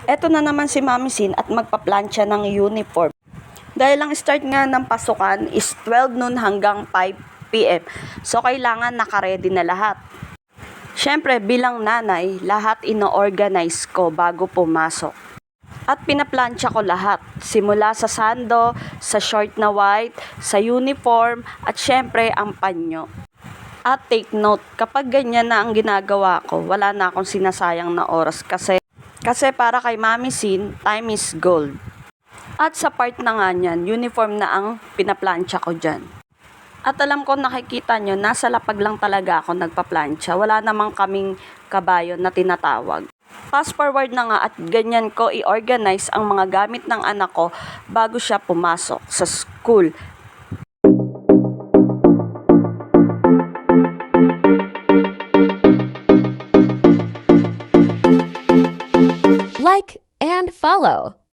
Eto na naman si Mami Sin at magpa-plancha ng uniform. Dahil ang start nga ng pasukan is 12 noon hanggang 5 p.m. So kailangan naka-ready na lahat. Siyempre bilang nanay, lahat ino-organize ko bago pumasok. At pinaplancha ko lahat, simula sa sando, sa short na white, sa uniform, at syempre ang panyo. At take note, kapag ganyan na ang ginagawa ko, wala na akong sinasayang na oras kasi para kay Mami Sin, time is gold. At sa part na nga niyan, uniform na ang pinaplancha ko dyan. At alam ko nakikita nyo, nasa lapag lang talaga ako nagpa-plancha. Wala namang kaming kabayo na tinatawag. Fast forward na nga at ganyan ko i-organize ang mga gamit ng anak ko bago siya pumasok sa school. Like and follow.